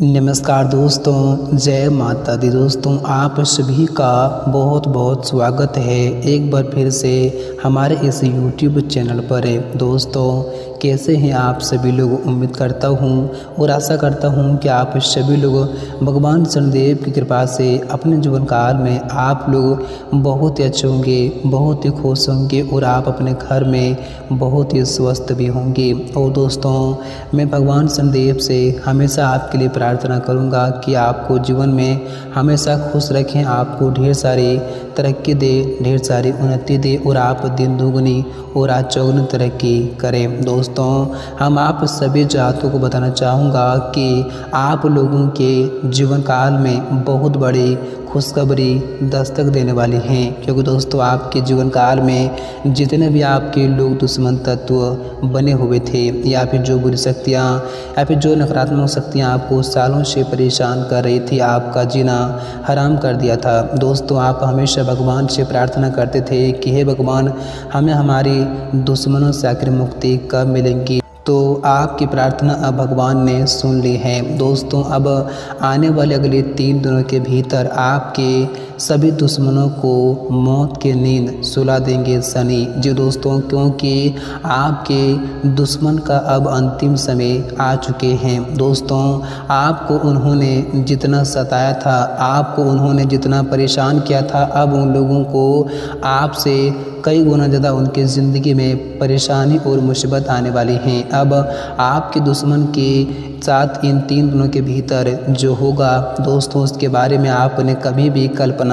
नमस्कार दोस्तों, जय माता दी। दोस्तों, आप सभी का बहुत बहुत स्वागत है एक बार फिर से हमारे इस YouTube चैनल पर। दोस्तों, कैसे हैं आप सभी लोग? उम्मीद करता हूं और आशा करता हूं कि आप सभी लोग भगवान शनिदेव की कृपा से अपने जीवन काल में आप लोग बहुत ही अच्छे होंगे, बहुत ही खुश होंगे और आप अपने घर में बहुत ही स्वस्थ भी होंगे। और दोस्तों, मैं भगवान शनिदेव से हमेशा आपके लिए प्रार्थना करूंगा कि आपको जीवन में हमेशा खुश रखें, आपको ढेर सारी तरक्की दे, ढेर सारी उन्नति दे और आप दिन दुगनी और आज चौगुनी तरक्की करें। दोस्तों, हम आप सभी जातकों को बताना चाहूँगा कि आप लोगों के जीवन काल में बहुत बड़ी खुशखबरी दस्तक देने वाली हैं, क्योंकि दोस्तों आपके जीवन काल में जितने भी आपके लोग दुश्मन तत्व बने हुए थे या फिर जो बुरी शक्तियाँ या फिर जो नकारात्मक शक्तियाँ आपको सालों से परेशान कर रही थी, आपका जीना हराम कर दिया था। दोस्तों, आप हमेशा भगवान से प्रार्थना करते थे कि हे भगवान, हमें हमारी दुश्मनों से आखिर मुक्ति कब मिलेंगी। तो आपकी प्रार्थना अब भगवान ने सुन ली है। दोस्तों, अब आने वाले अगले 3 दिनों के भीतर आपके सभी दुश्मनों को मौत की नींद सुला देंगे शनि जी। दोस्तों, क्योंकि आपके दुश्मन का अब अंतिम समय आ चुके हैं। दोस्तों, आपको उन्होंने जितना सताया था, आपको उन्होंने जितना परेशान किया था, अब उन लोगों को आपसे कई गुना ज़्यादा उनकी ज़िंदगी में परेशानी और मुसीबत आने वाली हैं। अब आपके दुश्मन के साथ इन 3 दिनों के भीतर जो होगा दोस्तों, उसके बारे में आपने कभी भी कल्पना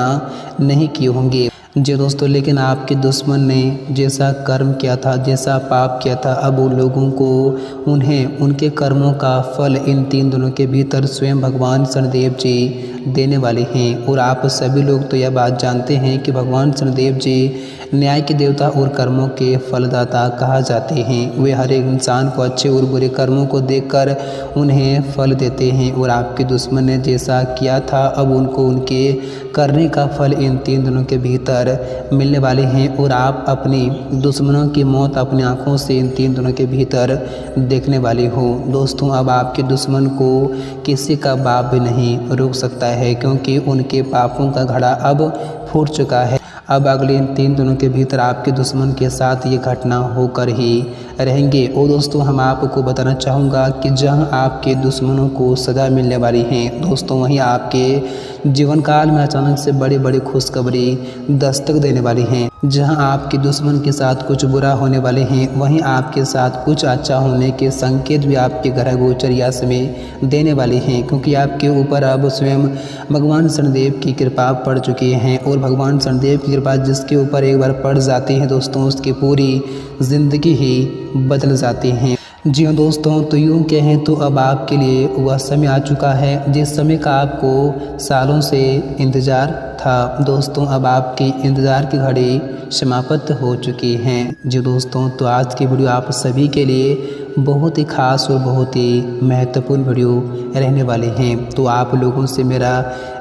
नहीं की होंगी जी। दोस्तों, लेकिन आपके दुश्मन ने जैसा कर्म किया था, जैसा पाप किया था, अब उन लोगों को उन्हें उनके कर्मों का फल इन 3 दिनों के भीतर स्वयं भगवान शनिदेव जी देने वाले हैं। और आप सभी लोग तो यह बात जानते हैं कि भगवान शनिदेव जी न्याय के देवता और कर्मों के फलदाता कहा जाते हैं। वे हर एक इंसान को अच्छे और बुरे कर्मों को देखकर उन्हें फल देते हैं। और आपके दुश्मन ने जैसा किया था, अब उनको उनके करने का फल इन 3 दिनों के भीतर मिलने वाले हैं। और आप अपनी दुश्मनों की मौत अपनी आँखों से इन 3 दिनों के भीतर देखने वाले हो। दोस्तों, अब आपके दुश्मन को किसी का बाप भी नहीं रोक सकता है, क्योंकि उनके पापों का घड़ा अब फूट चुका है। अब अगले 3 दिनों के भीतर आपके दुश्मन के साथ ये घटना होकर ही रहेंगे। और दोस्तों, हम आपको बताना चाहूँगा कि जहां आपके दुश्मनों को सज़ा मिलने वाली है, दोस्तों वहीं आपके जीवन काल में अचानक से बड़ी बड़ी खुशखबरी दस्तक देने वाली हैं। जहां आपके दुश्मन के साथ कुछ बुरा होने वाले हैं, वहीं आपके साथ कुछ अच्छा होने के संकेत भी आपके ग्रह गोचर या समय देने वाले हैं, क्योंकि आपके ऊपर अब स्वयं भगवान शनिदेव की कृपा पड़ चुकी हैं। और भगवान शनिदेव की कृपा जिसके ऊपर एक बार पड़ जाती है दोस्तों, उसकी पूरी ज़िंदगी ही बदल जाती हैं। जी हाँ दोस्तों, तो यूँ कहें तो अब आपके लिए वह समय आ चुका है जिस समय का आपको सालों से इंतज़ार था। दोस्तों, अब आपकी इंतज़ार की घड़ी समाप्त हो चुकी हैं। जी दोस्तों, तो आज की वीडियो आप सभी के लिए बहुत ही खास और बहुत ही महत्वपूर्ण वीडियो रहने वाले हैं। तो आप लोगों से मेरा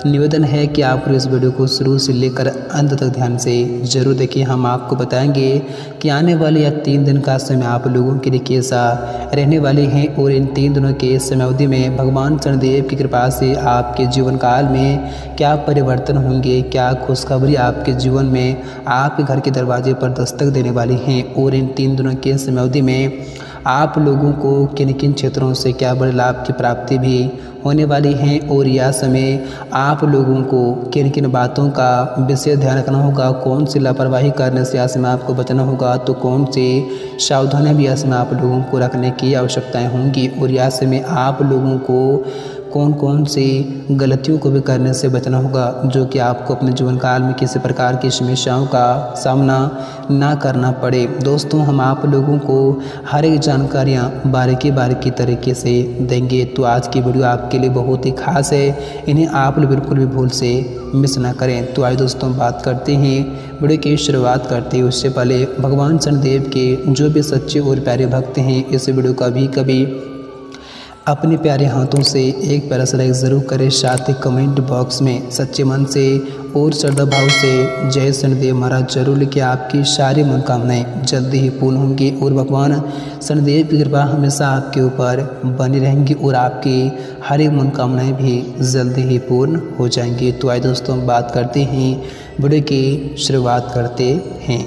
निवेदन है कि आप इस वीडियो को शुरू से लेकर अंत तक ध्यान से ज़रूर देखिए। हम आपको बताएंगे कि आने वाले या 3 दिन का समय आप लोगों के लिए कैसा रहने वाले हैं। और इन 3 दिनों के समय अवधि में भगवान शनिदेव की कृपा से आपके जीवन काल में क्या परिवर्तन होंगे, क्या खुशखबरी आपके जीवन में आपके घर के दरवाजे पर दस्तक देने वाली हैं। और इन 3 दिनों के समय अवधि में आप लोगों को किन किन क्षेत्रों से क्या बड़े लाभ की प्राप्ति भी होने वाली हैं। और यह समय आप लोगों को किन किन बातों का विशेष ध्यान रखना होगा, कौन सी लापरवाही करने से यह समय आपको बचना होगा, तो कौन सी सावधानियाँ भी यह समय आप लोगों को रखने की आवश्यकताएँ होंगी। और यह समय आप लोगों को कौन कौन सी गलतियों को भी करने से बचना होगा, जो कि आपको अपने जीवन काल में किसी प्रकार की समस्याओं का सामना ना करना पड़े। दोस्तों, हम आप लोगों को हर एक जानकारियाँ बारीकी तरीके से देंगे। तो आज की वीडियो आपके लिए बहुत ही खास है, इन्हें आप लोग बिल्कुल भी भूल से मिस ना करें। तो आइए दोस्तों, बात करते हैं वीडियो की शुरुआत करते हैं। उससे पहले भगवान शनिदेव के जो भी सच्चे और प्यारे भक्त हैं, इस वीडियो को कभी अपने प्यारे हाथों से एक प्यारा सा लाइक ज़रूर करें, साथ ही कमेंट बॉक्स में सच्चे मन से और श्रद्धा भाव से जय शनिदेव महाराज जरूर लिखिए। आपकी सारी मनोकामनाएं जल्दी ही पूर्ण होंगी और भगवान शनिदेव की कृपा हमेशा आपके ऊपर बनी रहेंगी और आपकी हर एक मनोकामनाएं भी जल्दी ही पूर्ण हो जाएंगी। तो आइए दोस्तों, बात करते हैं, वीडियो की शुरुआत करते हैं।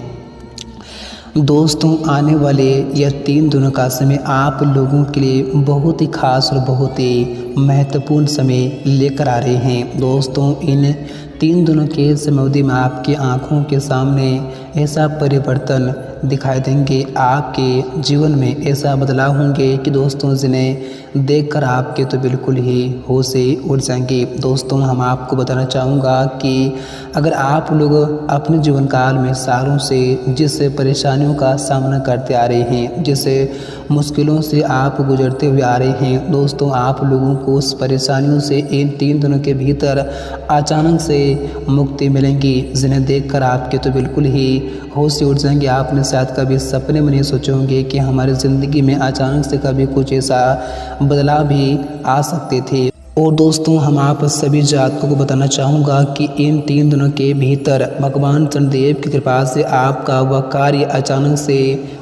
दोस्तों, आने वाले यह 3 दिनों का समय आप लोगों के लिए बहुत ही खास और बहुत ही महत्वपूर्ण समय लेकर आ रहे हैं। दोस्तों, इन 3 दिनों के समय अवधि में आपकी आंखों के सामने ऐसा परिवर्तन दिखाई देंगे, आपके जीवन में ऐसा बदलाव होंगे कि दोस्तों जिन्हें देखकर आपके तो बिल्कुल ही होश से उड़ जाएंगे। दोस्तों, हम आपको बताना चाहूँगा कि अगर आप लोग अपने जीवन काल में सालों से जिस परेशानियों का सामना करते आ रहे हैं, जिस मुश्किलों से आप गुजरते हुए आ रहे हैं, दोस्तों आप लोगों को उस परेशानियों से इन 3 दिनों के भीतर अचानक से मुक्ति मिलेंगी, जिन्हें देखकर आपके तो बिल्कुल ही होश से उड़ जाएंगे। आपने शायद कभी सपने में नहीं सोचे होंगे कि हमारी ज़िंदगी में अचानक से कभी कुछ ऐसा बदलाव भी आ सकते थे। और दोस्तों, हम आप सभी जातकों को बताना चाहूँगा कि इन 3 दिनों के भीतर भगवान शनिदेव की कृपा से आपका वह कार्य अचानक से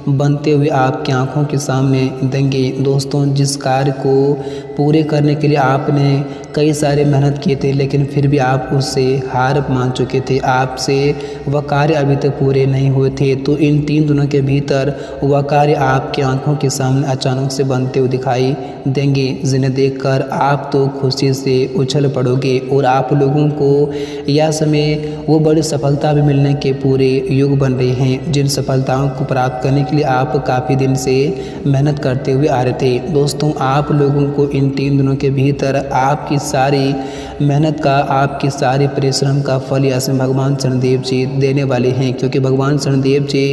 बनते हुए आपकी आंखों के सामने देंगे। दोस्तों, जिस कार्य को पूरे करने के लिए आपने कई सारे मेहनत किए थे, लेकिन फिर भी आप उससे हार मान चुके थे, आपसे वह कार्य अभी तक पूरे नहीं हुए थे, तो इन 3 दिनों के भीतर वह कार्य आपकी आंखों के सामने अचानक से बनते हुए दिखाई देंगे, जिन्हें देखकर आप तो खुशी से उछल पड़ोगे और आप लोगों को यह समय वो बड़ी सफलता भी मिलने के पूरे योग बन रहे हैं, जिन सफलताओं को प्राप्त करने के लिए आप काफ़ी दिन से मेहनत करते हुए आ रहे थे। दोस्तों, आप लोगों को इन 3 दिनों के भीतर आपकी सारी मेहनत का, आपकी सारी परिश्रम का फल यह समय भगवान शनिदेव जी देने वाले हैं, क्योंकि भगवान शनिदेव जी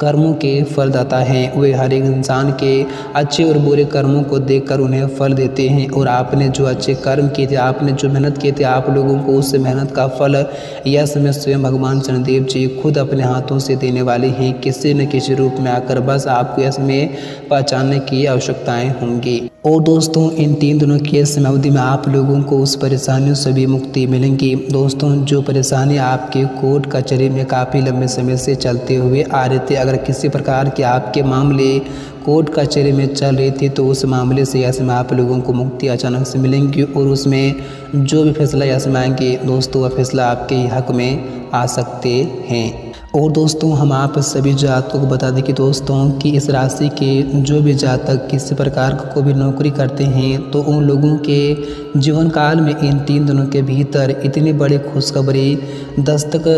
कर्मों के फलदाता हैं। वे हर एक इंसान के अच्छे और बुरे कर्मों को देखकर उन्हें फल देते हैं और आपने जो अच्छे कर्म किए थे, आपने जो मेहनत किए थे, आप लोगों को उस मेहनत का फल यह समय स्वयं भगवान शनिदेव जी खुद अपने हाथों से देने वाले हैं, किसी न किसी रूप में आकर। बस आपको इसमें पहचानने की आवश्यकताएं होंगी। और दोस्तों, इन 3 दिनों की समय अवधि में आप लोगों को उस परेशानियों से भी मुक्ति मिलेंगी। दोस्तों, जो परेशानी आपके कोर्ट कचहरी में काफ़ी लंबे समय से चलते हुए आ रहे थे, अगर किसी प्रकार के आपके मामले कोर्ट कचहरी में चल रही थी, तो उस मामले से यह समय आप लोगों को मुक्ति अचानक से मिलेंगी और उसमें जो भी फैसला यह समय आएंगे, दोस्तों वह फैसला आपके हक में आ सकते हैं। और दोस्तों, हम आप सभी जातकों को बता दें कि दोस्तों कि इस राशि के जो भी जातक किसी प्रकार को भी नौकरी करते हैं, तो उन लोगों के जीवन काल में इन 3 दिनों के भीतर इतनी बड़ी खुशखबरी दस्तक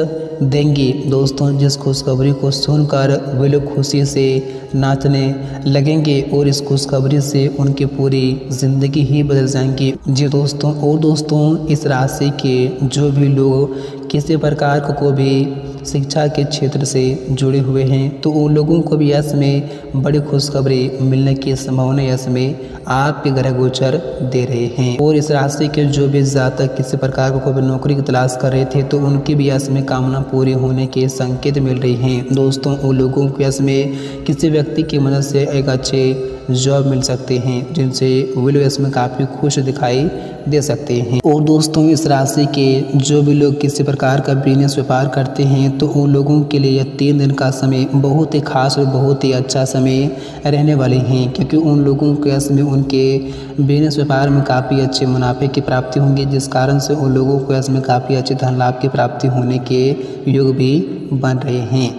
देंगी, दोस्तों जिस खुशखबरी को सुनकर वे लोग खुशी से नाचने लगेंगे और इस खुशखबरी से उनकी पूरी ज़िंदगी ही बदल जाएंगी। जी दोस्तों, और दोस्तों इस राशि के जो भी लोग किसी प्रकार को भी शिक्षा के क्षेत्र से जुड़े हुए हैं, तो उन लोगों को भी इसमें बड़ी खुशखबरी मिलने की संभावना इसमें आपके ग्रह गोचर दे रहे हैं। और इस राशि के जो भी जातक किसी प्रकार को भी नौकरी की तलाश कर रहे थे, तो उनकी भी इसमें कामना पूरी होने के संकेत मिल रहे हैं। दोस्तों, उन लोगों को इसमें किसी व्यक्ति की मदद से एक अच्छे जॉब मिल सकते हैं, जिनसे वे लोग इसमें काफ़ी खुश दिखाई दे सकते हैं। और दोस्तों, इस राशि के जो भी लोग किसी प्रकार का बिजनेस व्यापार करते हैं, तो उन लोगों के लिए यह 3 दिन का समय बहुत ही खास और बहुत ही अच्छा समय रहने वाले हैं, क्योंकि उन लोगों के इसमें उनके बिजनेस व्यापार में काफ़ी अच्छे मुनाफे की प्राप्ति होंगी, जिस कारण से उन लोगों को इसमें काफ़ी अच्छे धन लाभ की प्राप्ति होने के योग भी बन रहे हैं।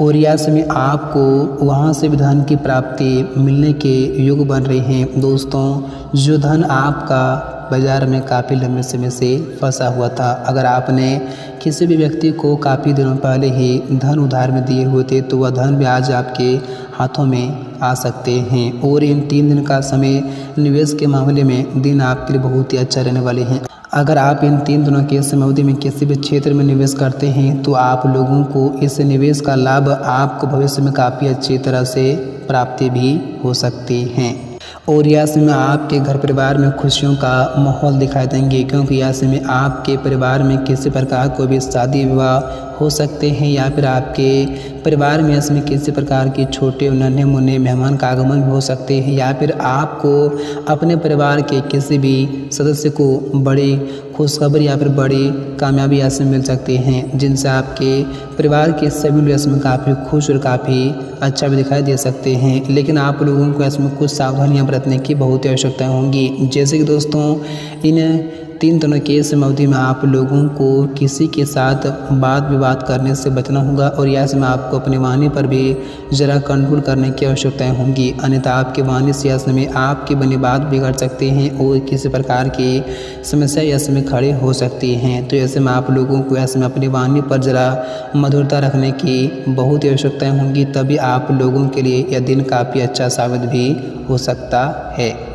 और यह समय आपको वहाँ से भी धन की प्राप्ति मिलने के योग बन रहे हैं। दोस्तों, जो धन आपका बाज़ार में काफ़ी लंबे समय से फंसा हुआ था, अगर आपने किसी भी व्यक्ति को काफ़ी दिनों पहले ही धन उधार में दिए हुए थे, तो वह धन भी आज आपके हाथों में आ सकते हैं। और इन 3 दिन का समय निवेश के मामले में दिन आपके लिए बहुत ही अच्छा रहने वाले हैं। अगर आप इन 3 दिनों के समय अवधि में किसी भी क्षेत्र में निवेश करते हैं, तो आप लोगों को इस निवेश का लाभ आपको भविष्य में काफ़ी अच्छी तरह से प्राप्ति भी हो सकती हैं। और यह समय आपके घर परिवार में खुशियों का माहौल दिखाई देंगे, क्योंकि यह समय आपके परिवार में किसी प्रकार को भी शादी विवाह हो सकते हैं या फिर आपके परिवार में इसमें किसी प्रकार के छोटे नन्हे मुन्ने मेहमान का आगमन भी हो सकते हैं या फिर आपको अपने परिवार के किसी भी सदस्य को बड़ी खुशखबरी या फिर बड़ी कामयाबी इसमें मिल सकती हैं, जिनसे आपके परिवार के सभी लोग इसमें काफ़ी खुश और काफ़ी अच्छा भी दिखाई दे सकते हैं। लेकिन आप लोगों को इसमें कुछ सावधानियां बरतने की बहुत ही आवश्यकता होंगी। जैसे कि दोस्तों, इन 3 दिनों की इस अवधि में आप लोगों को किसी के साथ वाद विवाद करने से बचना होगा और यह समय आपको अपनी वाणी पर भी ज़रा कंट्रोल करने की आवश्यकताएं होंगी, अन्यथा आपकी वाणी से ऐसे में आपकी बनी बात बिगड़ सकते हैं और किसी प्रकार की समस्या ऐसे में खड़ी हो सकती हैं। तो ऐसे में आप लोगों को ऐसे में अपनी वाणी पर ज़रा मधुरता रखने की बहुत ही आवश्यकताएँ होंगी, तभी आप लोगों के लिए यह दिन काफ़ी अच्छा साबित भी हो सकता है।